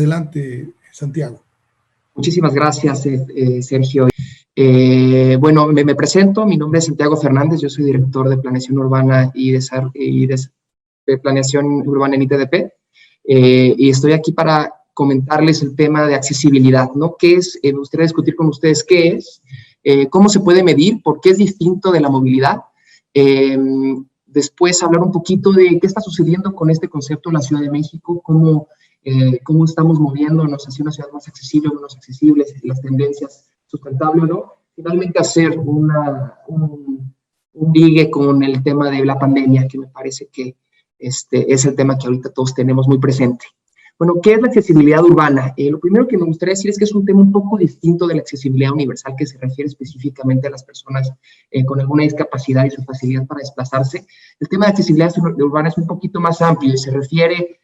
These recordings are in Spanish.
Adelante, Santiago. Muchísimas gracias, Sergio. Bueno, me presento, mi nombre es Santiago Fernández, yo soy director de Planeación Urbana y de Planeación Urbana en ITDP, y estoy aquí para comentarles el tema de accesibilidad, ¿no? ¿Qué es? Me gustaría discutir con ustedes qué es, cómo se puede medir, por qué es distinto de la movilidad. Después hablar un poquito de qué está sucediendo con este concepto en la Ciudad de México, cómo estamos moviéndonos hacia una ciudad más accesible o menos accesible, las tendencias sustentables, ¿no? Finalmente hacer un ligue con el tema de la pandemia, que me parece que es el tema que ahorita todos tenemos muy presente. Bueno, ¿qué es la accesibilidad urbana? Lo primero que me gustaría decir es que es un tema un poco distinto de la accesibilidad universal, que se refiere específicamente a las personas con alguna discapacidad y su facilidad para desplazarse. El tema de accesibilidad urbana es un poquito más amplio y se refiere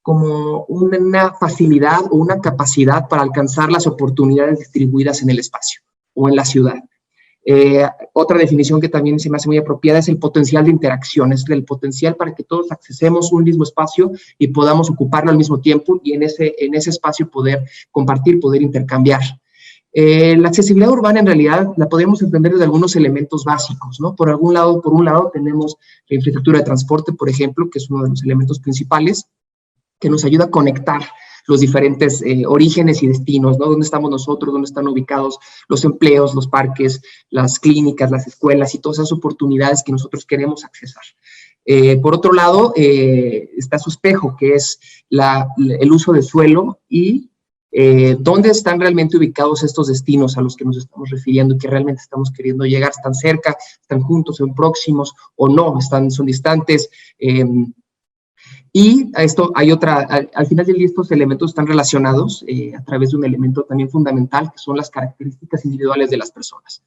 como una facilidad o una capacidad para alcanzar las oportunidades distribuidas en el espacio o en la ciudad. Otra definición que también se me hace muy apropiada es el potencial de interacción, es el potencial para que todos accesemos un mismo espacio y podamos ocuparlo al mismo tiempo y en ese espacio poder compartir, poder intercambiar. La accesibilidad urbana en realidad la podemos entender desde algunos elementos básicos, ¿no? Por un lado tenemos la infraestructura de transporte, por ejemplo, que es uno de los elementos principales que nos ayuda a conectar los diferentes orígenes y destinos, ¿no? ¿Dónde estamos nosotros? ¿Dónde están ubicados los empleos, los parques, las clínicas, las escuelas y todas esas oportunidades que nosotros queremos accesar? Por otro lado, está su espejo, que es el uso de suelo y dónde están realmente ubicados estos destinos a los que nos estamos refiriendo y que realmente estamos queriendo llegar. ¿Están cerca? ¿Están juntos? ¿Son próximos? ¿O no? ¿Son distantes? Y a esto hay al final del día estos elementos están relacionados a través de un elemento también fundamental, que son las características individuales de las personas.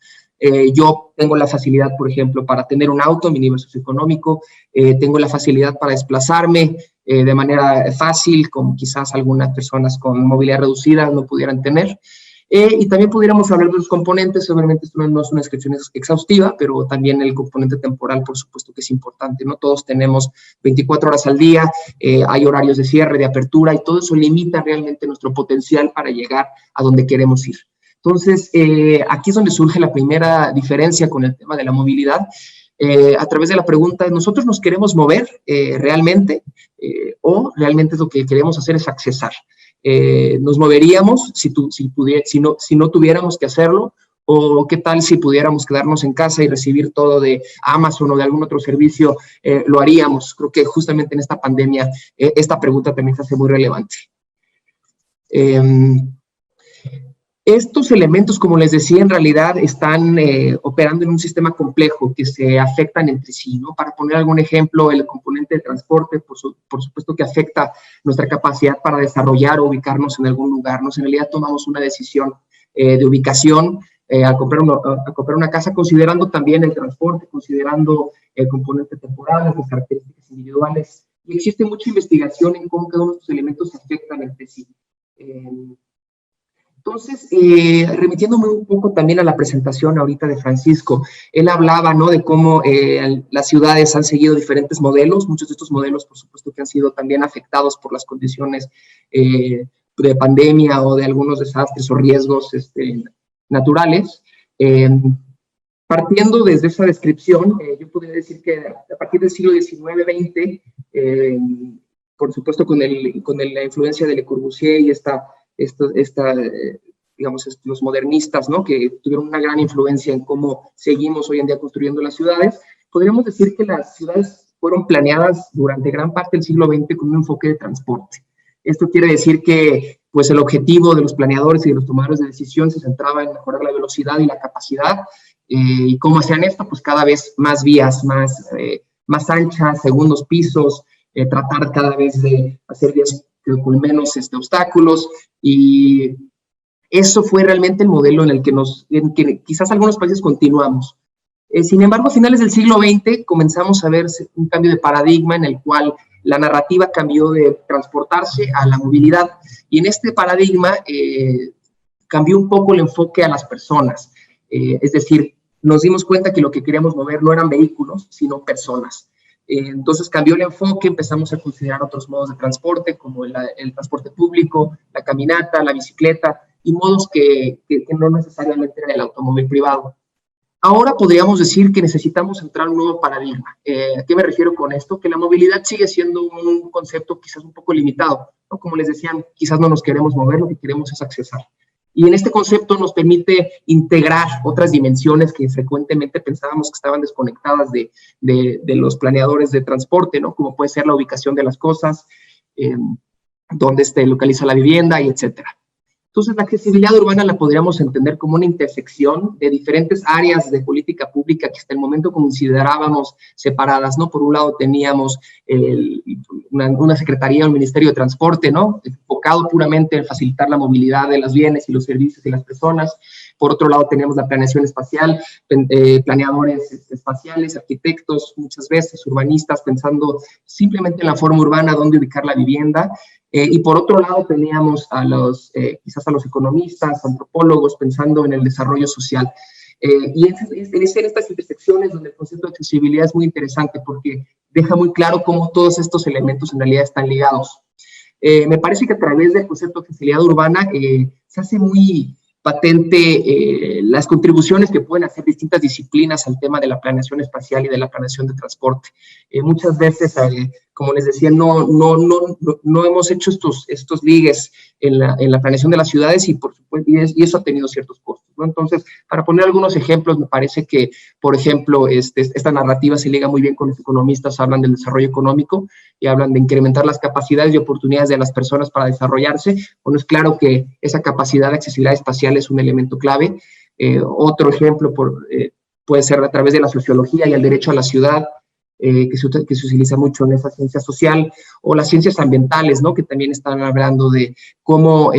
Yo tengo la facilidad, por ejemplo, para tener un auto, mi nivel socioeconómico, tengo la facilidad para desplazarme de manera fácil, como quizás algunas personas con movilidad reducida no pudieran tener. Y también pudiéramos hablar de los componentes, obviamente esto no es una descripción exhaustiva, pero también el componente temporal, por supuesto que es importante, ¿no? Todos tenemos 24 horas al día, hay horarios de cierre, de apertura, y todo eso limita realmente nuestro potencial para llegar a donde queremos ir. Entonces, aquí es donde surge la primera diferencia con el tema de la movilidad, a través de la pregunta, ¿nosotros nos queremos mover realmente? ¿O realmente lo que queremos hacer es accesar? ¿Nos moveríamos si no tuviéramos que hacerlo? ¿O qué tal si pudiéramos quedarnos en casa y recibir todo de Amazon o de algún otro servicio? Lo haríamos. Creo que justamente en esta pandemia esta pregunta también se hace muy relevante. Estos elementos, como les decía, en realidad están operando en un sistema complejo que se afectan entre sí, ¿no? Para poner algún ejemplo, el componente de transporte, por supuesto que afecta nuestra capacidad para desarrollar o ubicarnos en algún lugar, ¿no? Si en realidad tomamos una decisión de ubicación al comprar una casa, considerando también el transporte, considerando el componente temporal, las características individuales. Y existe mucha investigación en cómo cada uno de estos elementos se afectan entre sí. Entonces, remitiéndome un poco también a la presentación ahorita de Francisco, él hablaba, ¿no?, de cómo las ciudades han seguido diferentes modelos, muchos de estos modelos, por supuesto, que han sido también afectados por las condiciones de pandemia o de algunos desastres o riesgos naturales. Partiendo desde esa descripción, yo podría decir que a partir del siglo XIX-XX, por supuesto con la influencia de Le Corbusier y digamos, los modernistas, ¿no?, que tuvieron una gran influencia en cómo seguimos hoy en día construyendo las ciudades, podríamos decir que las ciudades fueron planeadas durante gran parte del siglo XX con un enfoque de transporte. Esto quiere decir que, pues, el objetivo de los planeadores y de los tomadores de decisión se centraba en mejorar la velocidad y la capacidad, y cómo hacían esto, pues cada vez más vías, más anchas, segundos pisos, tratar cada vez de hacer vías con menos obstáculos, y eso fue realmente el modelo en el que quizás algunos países continuamos. Sin embargo, a finales del siglo XX comenzamos a ver un cambio de paradigma en el cual la narrativa cambió de transportarse a la movilidad, y en este paradigma cambió un poco el enfoque a las personas. Es decir, nos dimos cuenta que lo que queríamos mover no eran vehículos, sino personas. Entonces cambió el enfoque, empezamos a considerar otros modos de transporte, como el transporte público, la caminata, la bicicleta, y modos que no necesariamente era el automóvil privado. Ahora podríamos decir que necesitamos entrar a un nuevo paradigma. ¿A qué me refiero con esto? Que la movilidad sigue siendo un concepto quizás un poco limitado, ¿no? Como les decían, quizás no nos queremos mover, lo que queremos es accesar. Y en este concepto nos permite integrar otras dimensiones que frecuentemente pensábamos que estaban desconectadas de los planeadores de transporte, ¿no? Como puede ser la ubicación de las cosas, dónde localiza la vivienda, y etcétera. Entonces, la accesibilidad urbana la podríamos entender como una intersección de diferentes áreas de política pública que hasta el momento considerábamos separadas, ¿no? Por un lado teníamos una secretaría, un ministerio de transporte, ¿no? Enfocado puramente en facilitar la movilidad de los bienes y los servicios y las personas. Por otro lado teníamos la planeación espacial, planeadores espaciales, arquitectos, muchas veces urbanistas, pensando simplemente en la forma urbana, dónde ubicar la vivienda. Y por otro lado teníamos quizás a los economistas, antropólogos, pensando en el desarrollo social. Y es en estas intersecciones donde el concepto de accesibilidad es muy interesante porque deja muy claro cómo todos estos elementos en realidad están ligados. Me parece que a través del concepto de accesibilidad urbana se hace muy patente las contribuciones que pueden hacer distintas disciplinas al tema de la planeación espacial y de la planeación de transporte. Muchas veces, como les decía, no hemos hecho estos ligues en la planeación de las ciudades y, por supuesto, y eso ha tenido ciertos costos, ¿no? Entonces, para poner algunos ejemplos, me parece que, por ejemplo, esta narrativa se liga muy bien con los economistas, hablan del desarrollo económico y hablan de incrementar las capacidades y oportunidades de las personas para desarrollarse. Bueno, es claro que esa capacidad de accesibilidad espacial es un elemento clave. Otro ejemplo puede ser a través de la sociología y el derecho a la ciudad, que se utiliza mucho en esa ciencia social, o las ciencias ambientales, ¿no? Que también están hablando de cómo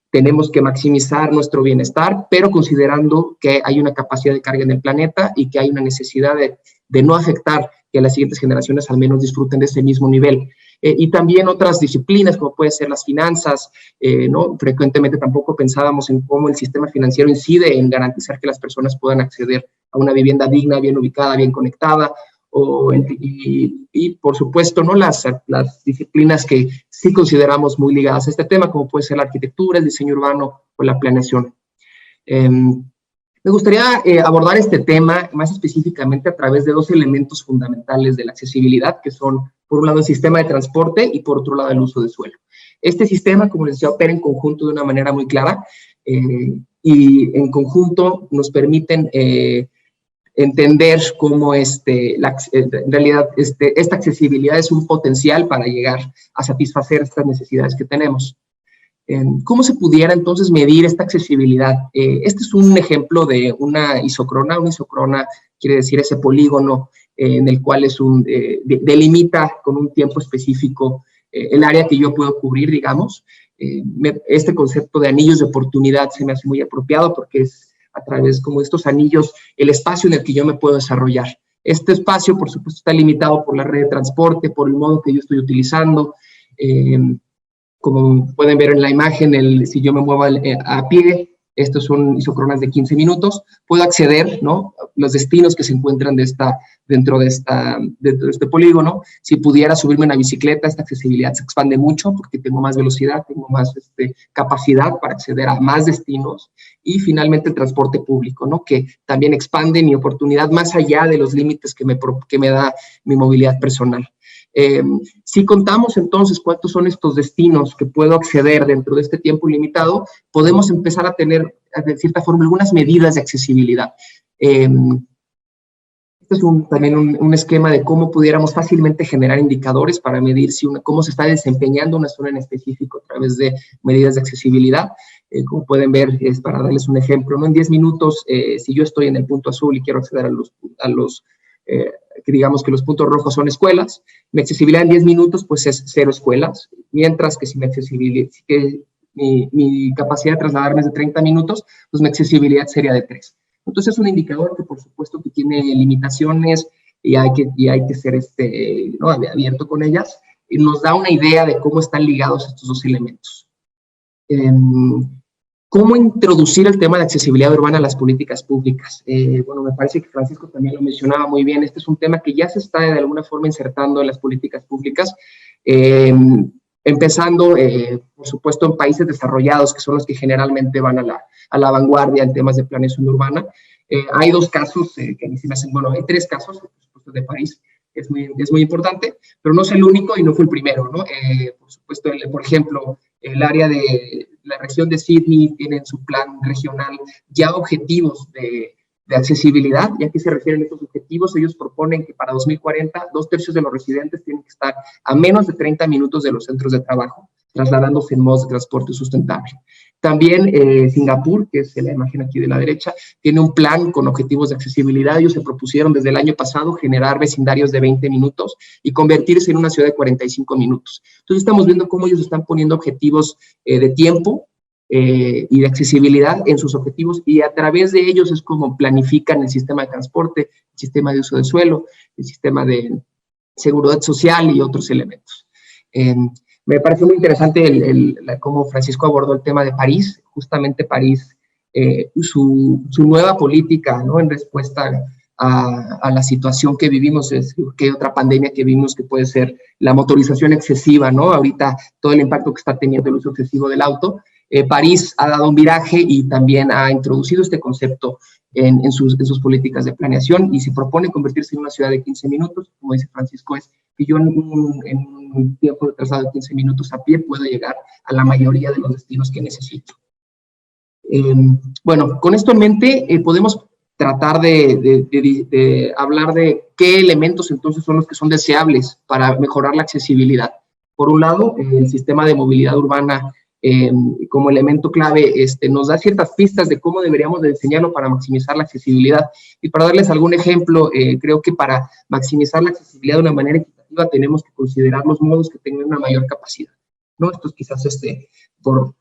tenemos que maximizar nuestro bienestar, pero considerando que hay una capacidad de carga en el planeta y que hay una necesidad de no afectar que las siguientes generaciones al menos disfruten de ese mismo nivel. Y también otras disciplinas, como pueden ser las finanzas, ¿no? Frecuentemente tampoco pensábamos en cómo el sistema financiero incide en garantizar que las personas puedan acceder a una vivienda digna, bien ubicada, bien conectada, y por supuesto, ¿no? Las disciplinas que sí consideramos muy ligadas a este tema, como puede ser la arquitectura, el diseño urbano o la planeación. Me gustaría abordar este tema más específicamente a través de dos elementos fundamentales de la accesibilidad, que son, por un lado, el sistema de transporte y, por otro lado, el uso de suelo. Este sistema, como les decía, opera en conjunto de una manera muy clara y en conjunto nos permiten entender cómo en realidad esta accesibilidad es un potencial para llegar a satisfacer estas necesidades que tenemos. ¿Cómo se pudiera entonces medir esta accesibilidad? Este es un ejemplo de una isócrona. Una isócrona quiere decir ese polígono en el cual delimita con un tiempo específico el área que yo puedo cubrir, digamos. Este concepto de anillos de oportunidad se me hace muy apropiado porque es a través como estos anillos el espacio en el que yo me puedo desarrollar. Este espacio, por supuesto, está limitado por la red de transporte, por el modo que yo estoy utilizando. Como pueden ver en la imagen, si yo me muevo a pie, estos son isócronas de 15 minutos, puedo acceder, ¿no? Los destinos que se encuentran dentro de este polígono. Si pudiera subirme en una bicicleta, esta accesibilidad se expande mucho porque tengo más velocidad, tengo más capacidad para acceder a más destinos. Y finalmente el transporte público, ¿no? Que también expande mi oportunidad más allá de los límites que me da mi movilidad personal. Si contamos entonces cuántos son estos destinos que puedo acceder dentro de este tiempo limitado, podemos empezar a tener, de cierta forma, algunas medidas de accesibilidad. Este es también un esquema de cómo pudiéramos fácilmente generar indicadores para medir cómo se está desempeñando una zona en específico a través de medidas de accesibilidad. Como pueden ver, es para darles un ejemplo, ¿no? En 10 minutos, si yo estoy en el punto azul y quiero acceder que digamos que los puntos rojos son escuelas, mi accesibilidad en 10 minutos pues es 0 escuelas, mientras que si mi capacidad de trasladarme es de 30 minutos, pues mi accesibilidad sería de 3. Entonces es un indicador que por supuesto que tiene limitaciones y hay que ser ¿no? abierto con ellas, y nos da una idea de cómo están ligados estos dos elementos. ¿Cómo introducir el tema de accesibilidad urbana a las políticas públicas? Bueno, me parece que Francisco también lo mencionaba muy bien. Este es un tema que ya se está de alguna forma insertando en las políticas públicas, empezando, por supuesto, en países desarrollados, que son los que generalmente van a la vanguardia en temas de planeación urbana. Hay dos casos que a mí se me hacen, bueno, hay tres casos, por supuesto, de París, es muy importante, pero no es el único y no fue el primero, ¿no? Por supuesto, por ejemplo, el área de la región de Sydney tiene en su plan regional ya objetivos de accesibilidad. ¿Y a qué se refieren estos objetivos? Ellos proponen que para 2040 2/3 de los residentes tienen que estar a menos de 30 minutos de los centros de trabajo, trasladándose en modos de transporte sustentable. También Singapur, que es la imagen aquí de la derecha, tiene un plan con objetivos de accesibilidad. Ellos se propusieron desde el año pasado generar vecindarios de 20 minutos y convertirse en una ciudad de 45 minutos. Entonces estamos viendo cómo ellos están poniendo objetivos de tiempo y de accesibilidad en sus objetivos, y a través de ellos es como planifican el sistema de transporte, el sistema de uso del suelo, el sistema de seguridad social y otros elementos. Me pareció muy interesante cómo Francisco abordó el tema de París. Justamente París, su nueva política, ¿no?, en respuesta a la situación que vivimos, que otra pandemia que vimos, que puede ser la motorización excesiva, ¿no? Ahorita todo el impacto que está teniendo el uso excesivo del auto. París ha dado un viraje y también ha introducido este concepto en sus políticas de planeación, y se propone convertirse en una ciudad de 15 minutos. Como dice Francisco, es que yo en un tiempo de traslado de 15 minutos a pie puedo llegar a la mayoría de los destinos que necesito. Bueno, con esto en mente podemos tratar de hablar de qué elementos entonces son los que son deseables para mejorar la accesibilidad. Por un lado, el sistema de movilidad urbana como elemento clave nos da ciertas pistas de cómo deberíamos de diseñarlo para maximizar la accesibilidad. Y para darles algún ejemplo, creo que para maximizar la accesibilidad de una manera equitativa tenemos que considerar los modos que tengan una mayor capacidad, ¿no? Esto es quizás por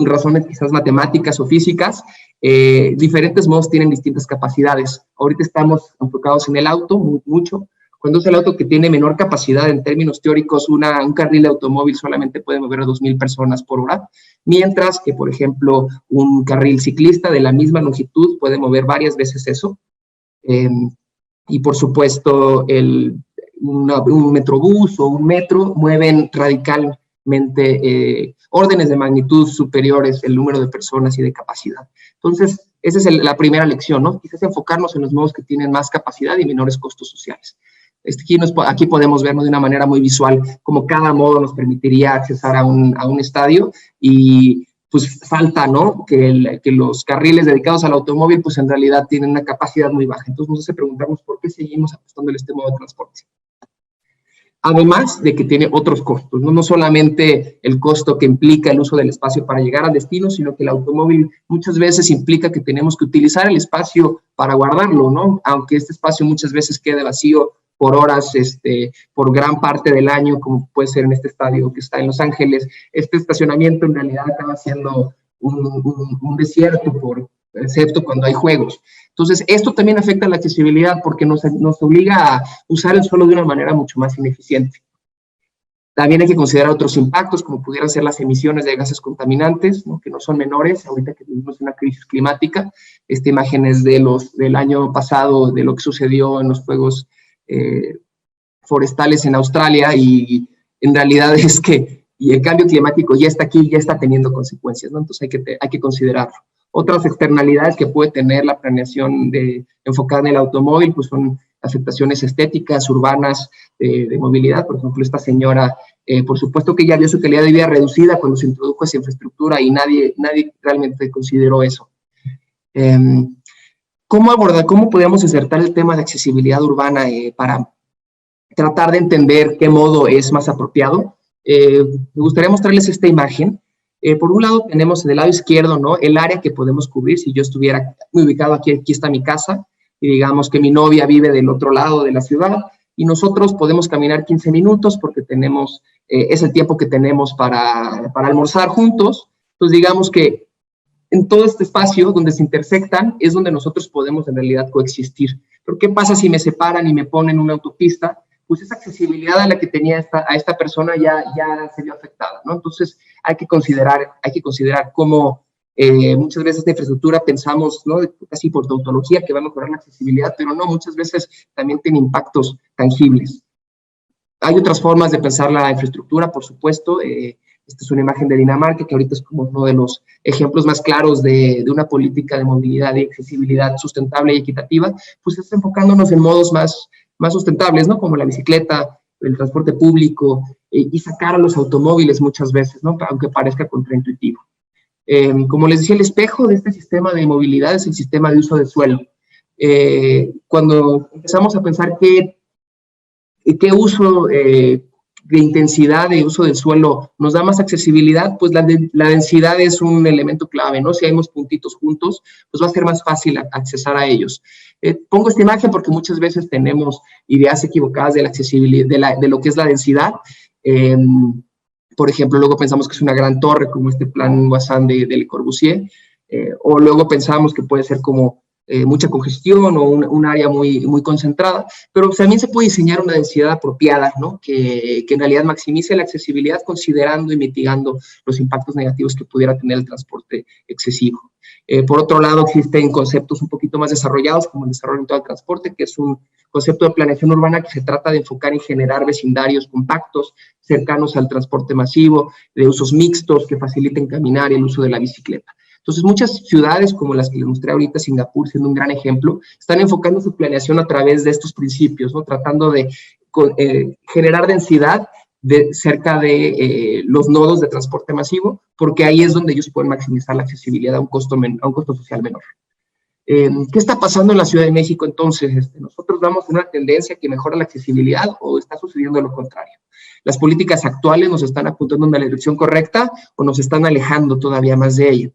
razones quizás matemáticas o físicas, diferentes modos tienen distintas capacidades. Ahorita estamos enfocados en el auto mucho. Cuando es el auto que tiene menor capacidad en términos teóricos, un carril de automóvil solamente puede mover a 2,000 personas por hora, mientras que, por ejemplo, un carril ciclista de la misma longitud puede mover varias veces eso. Y, por supuesto, un metrobús o un metro mueven radicalmente órdenes de magnitud superiores el número de personas y de capacidad. Entonces, esa es la primera lección, ¿no? Quizás enfocarnos en los modos que tienen más capacidad y menores costos sociales. Aquí podemos vernos de una manera muy visual cómo cada modo nos permitiría accesar a un estadio, y pues falta, ¿no?, que los carriles dedicados al automóvil pues en realidad tienen una capacidad muy baja. Entonces nos hace preguntarnos por qué seguimos apostando en este modo de transporte. Además de que tiene otros costos, no solamente el costo que implica el uso del espacio para llegar al destino, sino que el automóvil muchas veces implica que tenemos que utilizar el espacio para guardarlo, ¿no? Aunque este espacio muchas veces quede vacío por horas, por gran parte del año, como puede ser en este estadio que está en Los Ángeles. Este estacionamiento en realidad acaba siendo un desierto, excepto cuando hay juegos. Entonces, esto también afecta a la accesibilidad porque nos obliga a usar el suelo de una manera mucho más ineficiente. También hay que considerar otros impactos, como pudieran ser las emisiones de gases contaminantes, ¿no?, que no son menores. Ahorita que vivimos una crisis climática, esta imagen es del año pasado, de lo que sucedió en los fuegos forestales en Australia, y en realidad es que el cambio climático ya está aquí, ya está teniendo consecuencias, ¿no? Entonces hay que considerarlo. Otras externalidades que puede tener la planeación enfocada en el automóvil pues son afectaciones estéticas, urbanas, de movilidad. Por ejemplo, esta señora, por supuesto que ya vio su calidad de vida reducida cuando se introdujo esa infraestructura, y nadie realmente consideró eso. ¿Cómo podríamos insertar el tema de accesibilidad urbana para tratar de entender qué modo es más apropiado? Me gustaría mostrarles esta imagen. Por un lado tenemos en el lado izquierdo, ¿no?, el área que podemos cubrir. Si yo estuviera muy ubicado aquí está mi casa, y digamos que mi novia vive del otro lado de la ciudad, y nosotros podemos caminar 15 minutos porque es el tiempo que tenemos para almorzar juntos. Entonces digamos que en todo este espacio donde se intersectan es donde nosotros podemos en realidad coexistir. Pero ¿qué pasa si me separan y me ponen una autopista? Pues esa accesibilidad a la que tenía a esta persona ya se vio afectada, ¿no? Entonces hay que considerar cómo Muchas veces de infraestructura pensamos, ¿no?, casi por tautología, que va a mejorar la accesibilidad, pero no, muchas veces también tiene impactos tangibles. Hay otras formas de pensar la infraestructura, por supuesto. Esta es una imagen de Dinamarca, que ahorita es como uno de los ejemplos más claros de una política de movilidad y accesibilidad sustentable y equitativa, pues está enfocándonos en modos más sustentables, ¿no?, como la bicicleta, el transporte público, y sacar a los automóviles muchas veces, ¿no?, aunque parezca contraintuitivo. Como les decía, el espejo de este sistema de movilidad es el sistema de uso de suelo. Cuando empezamos a pensar qué uso de intensidad de uso del suelo nos da más accesibilidad, pues la densidad es un elemento clave, ¿no? Si hay unos puntitos juntos, pues va a ser más fácil accesar a ellos. Pongo esta imagen porque muchas veces tenemos ideas equivocadas de la accesibilidad, de lo que es la densidad. Por ejemplo, luego pensamos que es una gran torre, como este plan Voisin de Le Corbusier, o luego pensamos que puede ser como mucha congestión o un área muy concentrada, pero también se puede diseñar una densidad apropiada, ¿no?, que en realidad maximice la accesibilidad considerando y mitigando los impactos negativos que pudiera tener el transporte excesivo. Por otro lado, existen conceptos un poquito más desarrollados, como el desarrollo orientado al transporte, que es un concepto de planeación urbana que se trata de enfocar en generar vecindarios compactos, cercanos al transporte masivo, de usos mixtos que faciliten caminar y el uso de la bicicleta. Entonces, muchas ciudades, como las que les mostré ahorita, Singapur siendo un gran ejemplo, están enfocando su planeación a través de estos principios, ¿no?, tratando de generar densidad cerca de los nodos de transporte masivo, porque ahí es donde ellos pueden maximizar la accesibilidad a un costo social menor. ¿Qué está pasando en la Ciudad de México entonces? ¿Nosotros vamos a una tendencia que mejora la accesibilidad o está sucediendo lo contrario? ¿Las políticas actuales nos están apuntando en la dirección correcta o nos están alejando todavía más de ello?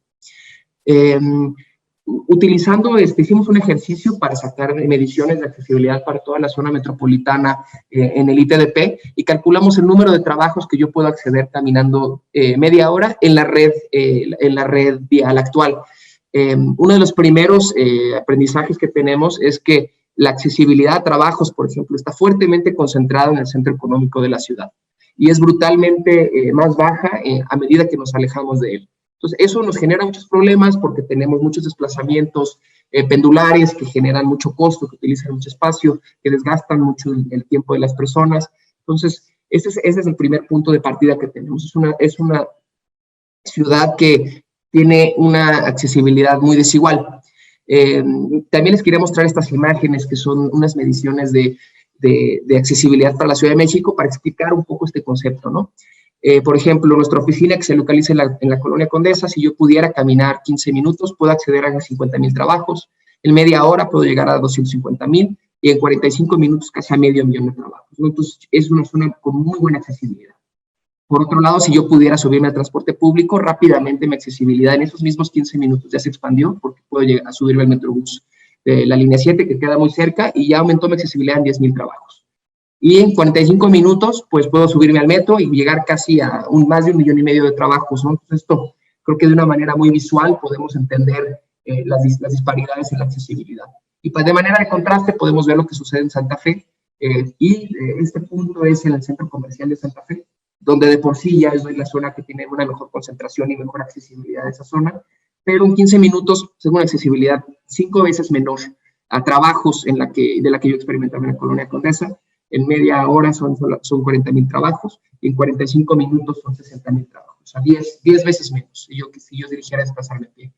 Hicimos un ejercicio para sacar mediciones de accesibilidad para toda la zona metropolitana en el ITDP y calculamos el número de trabajos que yo puedo acceder caminando media hora en la red vial actual. Uno de los primeros aprendizajes que tenemos es que la accesibilidad a trabajos, por ejemplo, está fuertemente concentrada en el centro económico de la ciudad y es brutalmente más baja a medida que nos alejamos de él. Entonces, eso nos genera muchos problemas porque tenemos muchos desplazamientos pendulares que generan mucho costo, que utilizan mucho espacio, que desgastan mucho el tiempo de las personas. Entonces, ese es el primer punto de partida que tenemos. Es una ciudad que tiene una accesibilidad muy desigual. También les quería mostrar estas imágenes que son unas mediciones de accesibilidad para la Ciudad de México para explicar un poco este concepto, ¿no? Por ejemplo, nuestra oficina que se localiza en la Colonia Condesa, si yo pudiera caminar 15 minutos, puedo acceder a 50,000 trabajos. En media hora puedo llegar a 250,000 y en 45 minutos casi a 500,000 de trabajos, ¿no? Entonces, es una zona con muy buena accesibilidad. Por otro lado, si yo pudiera subirme al transporte público, rápidamente mi accesibilidad en esos mismos 15 minutos ya se expandió porque puedo llegar a subirme al Metrobús de la línea 7, que queda muy cerca, y ya aumentó mi accesibilidad en 10,000 trabajos. Y en 45 minutos, pues puedo subirme al metro y llegar casi a más de 1,5 millones de trabajos, ¿no? Entonces, esto creo que de una manera muy visual podemos entender las disparidades en la accesibilidad. Y pues de manera de contraste podemos ver lo que sucede en Santa Fe. Este punto es en el centro comercial de Santa Fe, donde de por sí ya es la zona que tiene una mejor concentración y mejor accesibilidad de esa zona, pero en 15 minutos, según accesibilidad 5 veces menor a trabajos de la que yo experimentaba en la Colonia Condesa. En media hora son 40,000 trabajos y en 45 minutos son 60,000 trabajos, o sea, 10 veces menos si yo dirigiera a desplazarme a pie.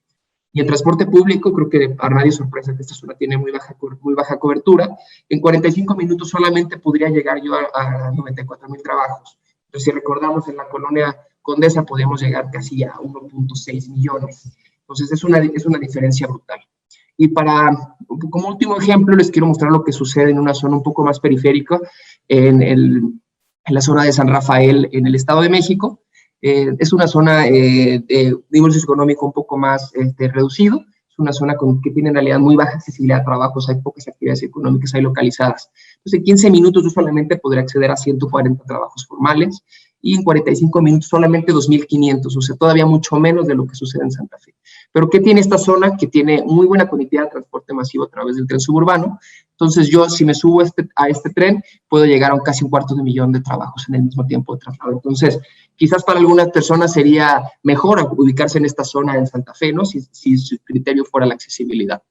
Y el transporte público, creo que a nadie sorpresa que esta zona tiene muy baja cobertura. En 45 minutos solamente podría llegar yo a 94,000 trabajos. Entonces, si recordamos, en la Colonia Condesa podemos llegar casi a 1,6 millones. Entonces, es una diferencia brutal. Y como último ejemplo, les quiero mostrar lo que sucede en una zona un poco más periférica, en la zona de San Rafael, en el Estado de México. Es una zona de nivel socioeconómico un poco más reducido. Es una zona que tiene en realidad muy baja accesibilidad a trabajos, hay pocas actividades económicas ahí localizadas. Entonces, en 15 minutos yo solamente podré acceder a 140 trabajos formales y en 45 minutos solamente 2,500, o sea, todavía mucho menos de lo que sucede en Santa Fe. Pero ¿qué tiene esta zona? Que tiene muy buena conectividad de transporte masivo a través del tren suburbano, Entonces yo, si me subo a este tren, puedo llegar a casi 250,000 de trabajos en el mismo tiempo de traslado. Entonces, quizás para algunas personas sería mejor ubicarse en esta zona en Santa Fe, ¿no? Si su criterio fuera la accesibilidad.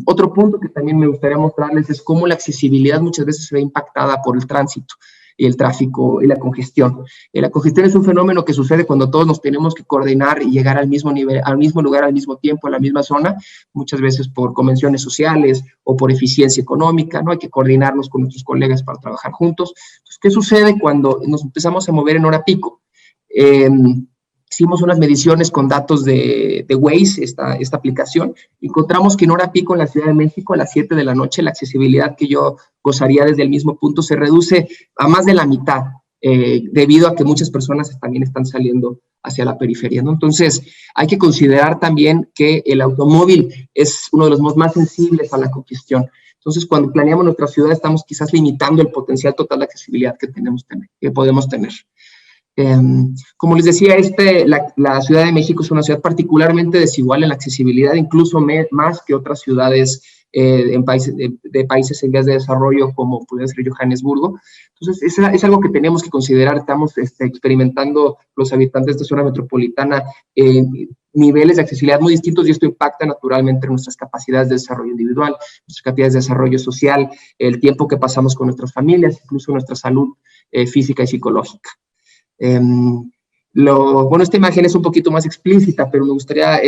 Otro punto que también me gustaría mostrarles es cómo la accesibilidad muchas veces se ve impactada por el tránsito y el tráfico y la congestión. La congestión es un fenómeno que sucede cuando todos nos tenemos que coordinar y llegar al mismo nivel, al mismo lugar, al mismo tiempo, a la misma zona, muchas veces por convenciones sociales o por eficiencia económica, ¿no? Hay que coordinarnos con nuestros colegas para trabajar juntos. Entonces, ¿qué sucede cuando nos empezamos a mover en hora pico? Hicimos unas mediciones con datos de Waze, esta aplicación. Encontramos que en hora pico en la Ciudad de México, a las 7 de la noche, la accesibilidad que yo gozaría desde el mismo punto se reduce a más de la mitad, debido a que muchas personas también están saliendo hacia la periferia, ¿no? Entonces, hay que considerar también que el automóvil es uno de los modos más sensibles a la congestión. Entonces, cuando planeamos nuestra ciudad, estamos quizás limitando el potencial total de accesibilidad que podemos tener. Como les decía, la Ciudad de México es una ciudad particularmente desigual en la accesibilidad, incluso más que otras ciudades de países en vías de desarrollo, como puede ser Johannesburgo. Entonces, es algo que tenemos que considerar. Estamos experimentando los habitantes de esta zona metropolitana niveles de accesibilidad muy distintos, y esto impacta naturalmente en nuestras capacidades de desarrollo individual, nuestras capacidades de desarrollo social, el tiempo que pasamos con nuestras familias, incluso nuestra salud física y psicológica. Bueno, esta imagen es un poquito más explícita, pero me gustaría,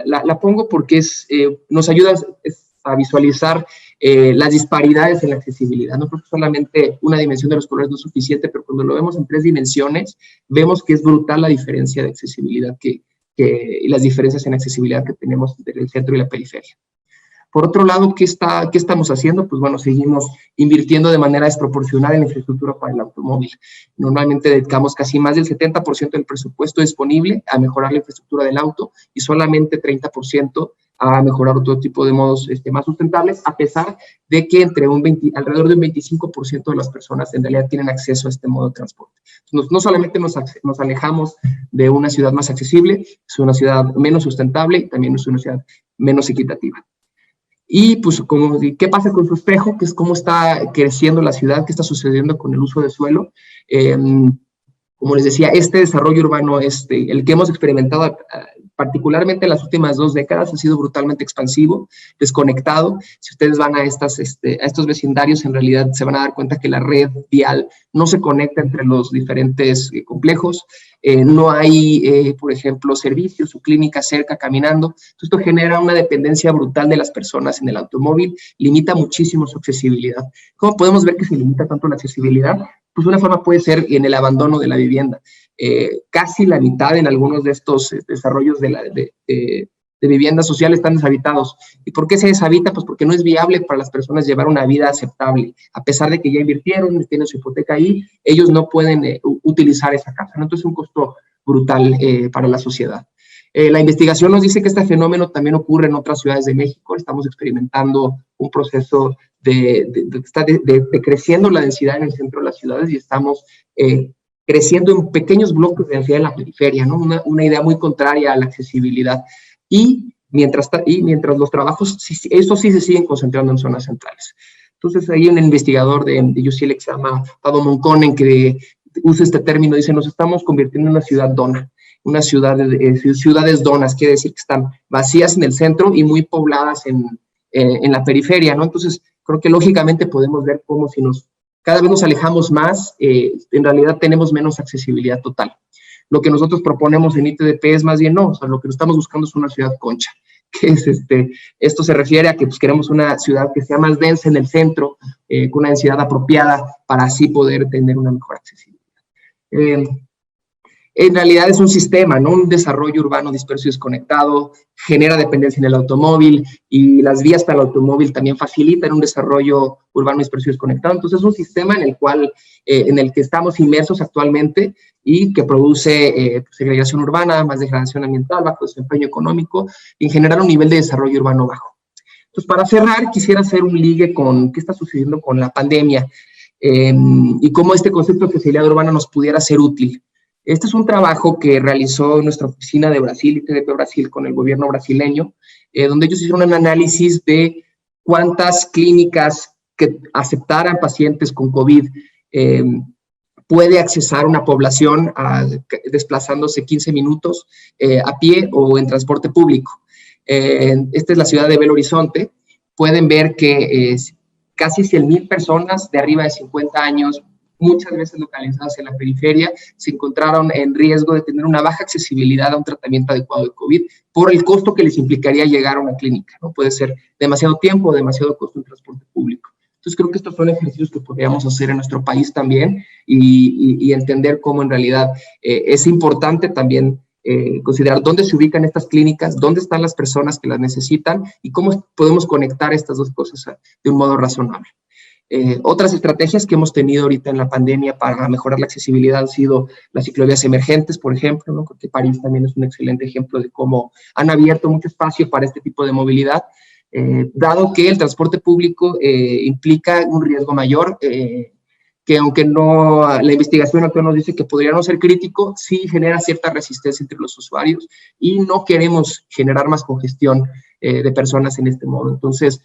la pongo porque nos ayuda a visualizar las disparidades en la accesibilidad. No creo que solamente una dimensión de los colores no es suficiente, pero cuando lo vemos en 3 dimensiones, vemos que es brutal la diferencia de accesibilidad y las diferencias en accesibilidad que tenemos entre el centro y la periferia. Por otro lado, ¿qué estamos haciendo? Pues bueno, seguimos invirtiendo de manera desproporcionada en la infraestructura para el automóvil. Normalmente dedicamos casi más del 70% del presupuesto disponible a mejorar la infraestructura del auto y solamente 30% a mejorar otro tipo de modos más sustentables, a pesar de que alrededor de un 25% de las personas en realidad tienen acceso a este modo de transporte. Entonces, no solamente nos alejamos de una ciudad más accesible, es una ciudad menos sustentable y también es una ciudad menos equitativa. Y pues, ¿qué pasa con su espejo? Que es cómo está creciendo la ciudad, qué está sucediendo con el uso de suelo. Como les decía, este desarrollo urbano, el que hemos experimentado particularmente en las últimas 2 décadas, ha sido brutalmente expansivo, desconectado. Si ustedes van a estos vecindarios, en realidad se van a dar cuenta que la red vial no se conecta entre los diferentes complejos. No hay, por ejemplo, servicios o clínicas cerca caminando. Entonces, esto genera una dependencia brutal de las personas en el automóvil, limita muchísimo su accesibilidad. ¿Cómo podemos ver que se limita tanto la accesibilidad? Pues una forma puede ser en el abandono de la vivienda. Casi la mitad en algunos de estos desarrollos de viviendas sociales están deshabitados. ¿Y por qué se deshabita? Pues porque no es viable para las personas llevar una vida aceptable. A pesar de que ya invirtieron, tienen su hipoteca ahí, ellos no pueden utilizar esa casa, ¿no? Entonces es un costo brutal para la sociedad. La investigación nos dice que este fenómeno también ocurre en otras ciudades de México. Estamos experimentando un proceso de creciendo la densidad en el centro de las ciudades y estamos creciendo en pequeños bloques de densidad en la periferia, ¿no? Una idea muy contraria a la accesibilidad. Y mientras los trabajos, estos sí se siguen concentrando en zonas centrales. Entonces, hay un investigador de UCLA que se llama Pablo Monconen, que usa este término, dice, nos estamos convirtiendo en una ciudad dona, una ciudades donas, quiere decir que están vacías en el centro y muy pobladas en la periferia, ¿no? Entonces, creo que lógicamente podemos ver cómo cada vez nos alejamos más, en realidad tenemos menos accesibilidad total. Lo que nosotros proponemos en ITDP es más bien no, o sea, lo que estamos buscando es una ciudad concha, que es esto se refiere a que pues, queremos una ciudad que sea más densa en el centro, con una densidad apropiada para así poder tener una mejor accesibilidad. En realidad es un sistema, ¿no? Un desarrollo urbano disperso y desconectado, genera dependencia en el automóvil y las vías para el automóvil también facilitan un desarrollo urbano disperso y desconectado. Entonces es un sistema en el que estamos inmersos actualmente y que produce segregación urbana, más degradación ambiental, bajo desempeño económico y en general un nivel de desarrollo urbano bajo. Entonces, para cerrar, quisiera hacer un ligue con qué está sucediendo con la pandemia y cómo este concepto de accesibilidad urbana nos pudiera ser útil. Este es un trabajo que realizó nuestra oficina de Brasil, ITDP Brasil, con el gobierno brasileño, donde ellos hicieron un análisis de cuántas clínicas que aceptaran pacientes con COVID puede accesar una población desplazándose 15 minutos a pie o en transporte público. Esta es la ciudad de Belo Horizonte. Pueden ver que casi 100,000 personas de arriba de 50 años, muchas veces localizadas en la periferia, se encontraron en riesgo de tener una baja accesibilidad a un tratamiento adecuado de COVID por el costo que les implicaría llegar a una clínica, ¿no? Puede ser demasiado tiempo o demasiado costo en transporte público. Entonces, creo que estos son ejercicios que podríamos hacer en nuestro país también y entender cómo en realidad es importante también considerar dónde se ubican estas clínicas, dónde están las personas que las necesitan y cómo podemos conectar estas dos cosas de un modo razonable. Otras estrategias que hemos tenido ahorita en la pandemia para mejorar la accesibilidad han sido las ciclovías emergentes, por ejemplo, ¿no? Creo que París también es un excelente ejemplo de cómo han abierto mucho espacio para este tipo de movilidad, dado que el transporte público implica un riesgo mayor, que aunque no, la investigación actual nos dice que podría no ser crítico, sí genera cierta resistencia entre los usuarios y no queremos generar más congestión de personas en este modo. Entonces,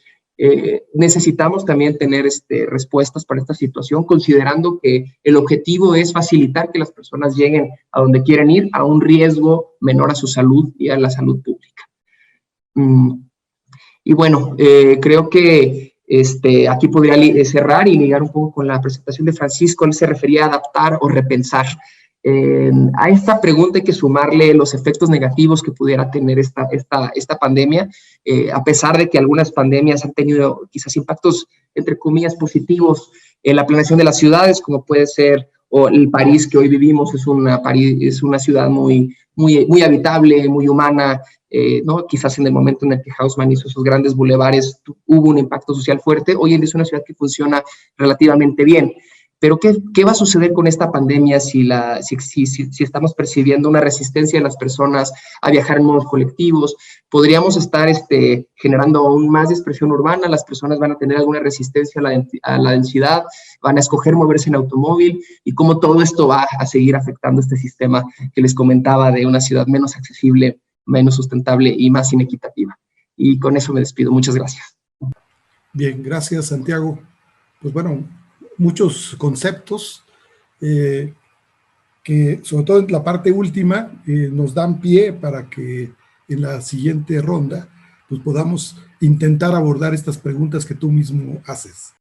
necesitamos también tener respuestas para esta situación, considerando que el objetivo es facilitar que las personas lleguen a donde quieren ir a un riesgo menor a su salud y a la salud pública. Y bueno, creo que aquí podría cerrar y ligar un poco con la presentación de Francisco. Él se refería a adaptar o repensar. A esta pregunta hay que sumarle los efectos negativos que pudiera tener esta pandemia, a pesar de que algunas pandemias han tenido quizás impactos, entre comillas, positivos en la planeación de las ciudades, como puede ser o el París que hoy vivimos es una ciudad muy habitable, muy humana, ¿no? Quizás en el momento en el que Haussmann hizo esos grandes bulevares hubo un impacto social fuerte. Hoy en día es una ciudad que funciona relativamente bien. Pero ¿qué va a suceder con esta pandemia si estamos percibiendo una resistencia de las personas a viajar en modos colectivos? Podríamos estar generando aún más dispersión urbana, las personas van a tener alguna resistencia a la densidad, van a escoger moverse en automóvil, y cómo todo esto va a seguir afectando este sistema que les comentaba de una ciudad menos accesible, menos sustentable y más inequitativa. Y con eso me despido. Muchas gracias. Bien, gracias, Santiago. Pues bueno, muchos conceptos que, sobre todo en la parte última, nos dan pie para que en la siguiente ronda pues podamos intentar abordar estas preguntas que tú mismo haces.